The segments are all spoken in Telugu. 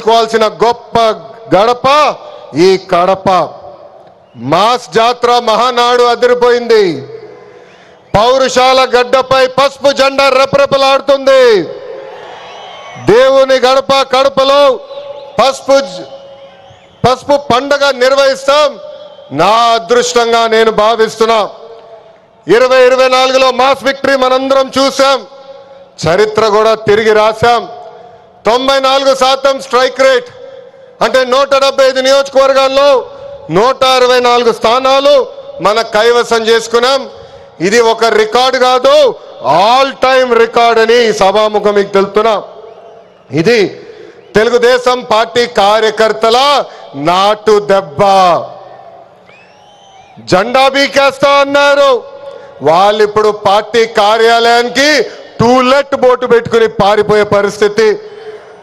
తెచ్చుకోవాల్సిన గొప్ప గడప ఈ కడప. మాస్ జాత్ర మహానాడు అదిరిపోయింది. పౌరుషాల గడ్డపై పసుపు జెండా రెపరెపలాడుతుంది. దేవుని గడప కడపలో పసుపు పండగ నిర్వహిస్తాం. నా అదృష్టంగా నేను భావిస్తున్నా. 2024లో మాస్ విక్టరీ మనందరం చూసాం. చరిత్ర కూడా తిరిగి రాశాం. 94% స్ట్రైక్ రేట్ అంటే 175 నియోజకవర్గాల్లో 164 స్థానాలు మన కైవసం చేసుకున్నాం. ఇది ఒక రికార్డు కాదు, ఆల్ టైమ్ రికార్డ్ అని సభాముఖం మీకు తెలుపుతున్నా. ఇది తెలుగుదేశం పార్టీ కార్యకర్తల నాటు దెబ్బ. జెండా బీకేస్తా అన్నారు వాళ్ళు. ఇప్పుడు పార్టీ కార్యాలయానికి టూలెట్ బోటు పెట్టుకుని పారిపోయే పరిస్థితి.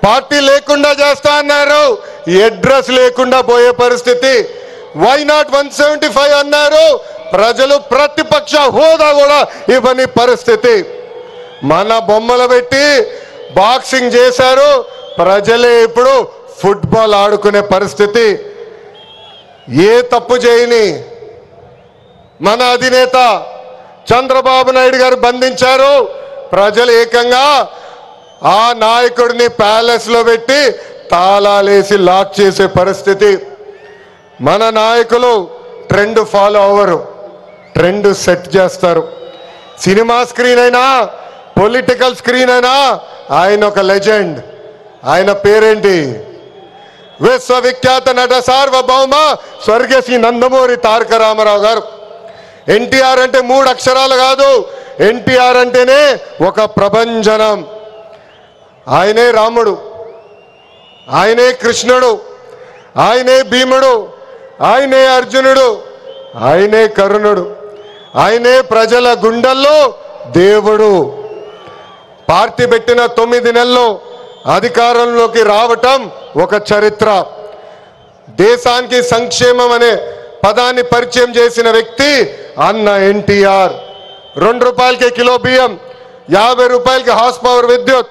పార్టీ లేకుండా చేస్తా అన్నారు, అడ్రస్ లేకుండా పోయే పరిస్థితి. వై నాట్ 175 అన్నారు, ప్రజలు ప్రతిపక్ష హోదా కూడా ఇవ్వని పరిస్థితి. మన బొమ్మలు పెట్టి బాక్సింగ్ చేశారు, ప్రజలే ఇప్పుడు ఫుట్బాల్ ఆడుకునే పరిస్థితి. ఏ తప్పు చేయని మన అధినేత చంద్రబాబు నాయుడు గారు బంధించారు. ప్రజలు ఏకంగా ఆ నాయకుడిని ప్యాలెస్ లో పెట్టి తాళాలేసి లాక్ చేసే పరిస్థితి. మన నాయకులు ట్రెండ్ ఫాలో అవ్వరు, ట్రెండ్ సెట్ చేస్తారు. సినిమా స్క్రీన్ అయినా పొలిటికల్ స్క్రీన్ అయినా ఆయన ఒక లెజెండ్. ఆయన పేరేంటి? విశ్వవిఖ్యాత నట సార్వభౌమ స్వర్గశ్రీ నందమూరి తారక రామారావు గారు. ఎన్టీఆర్ అంటే 3 అక్షరాలు కాదు, ఎన్టీఆర్ అంటేనే ఒక ప్రభంజనం. ఆయనే రాముడు, ఆయనే కృష్ణుడు, ఆయనే భీముడు, ఆయనే అర్జునుడు, ఆయనే కరుణుడు, ఆయనే ప్రజల గుండెల్లో దేవుడు. పార్టీ పెట్టిన 9 నెలల్లో అధికారంలోకి రావటం ఒక చరిత్ర. దేశానికి సంక్షేమం అనే పదాన్ని పరిచయం చేసిన వ్యక్తి అన్న ఎన్టీఆర్. 2 రూపాయలకి కిలో బియ్యం, 50 రూపాయలకి హార్స్ పవర్ విద్యుత్,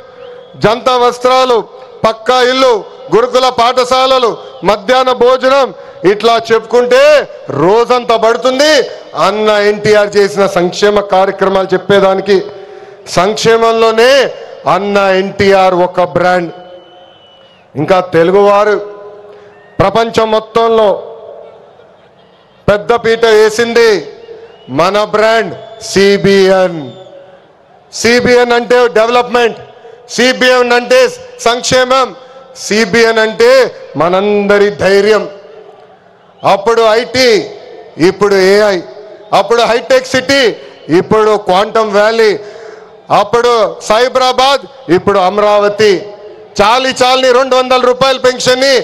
జంతా వస్త్రాలు, పక్కా ఇల్లు, గురుకుల పాఠశాలలు, మధ్యాహ్న భోజనం, ఇట్లా చెప్పుకుంటే రోజంతా పడుతుంది. అన్న ఎన్టీఆర్ చేసిన సంక్షేమ కార్యక్రమాలు చెప్పేదానికి. సంక్షేమంలోనే అన్న ఎన్టీఆర్ ఒక బ్రాండ్. ఇంకా తెలుగువారు ప్రపంచం మొత్తంలో పెద్దపీట వేసింది మన బ్రాండ్ సిబిఎన్. సిబిఎన్ అంటే డెవలప్మెంట్, సిబిఎన్ అంటే సంక్షేమం, సిబిఎన్ అంటే మనందరి ధైర్యం. అప్పుడు ఐటీ, ఇప్పుడు ఏఐ, అప్పుడు హైటెక్ సిటీ, ఇప్పుడు క్వాంటమ్ వ్యాలీ, అప్పుడు సైబరాబాద్, ఇప్పుడు అమరావతి. చాలి 200 రూపాయల పెన్షన్ని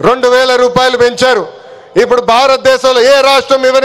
2000 రూపాయలు పెంచారు. ఇప్పుడు భారతదేశంలో ఏ రాష్ట్రం ఇవ్వని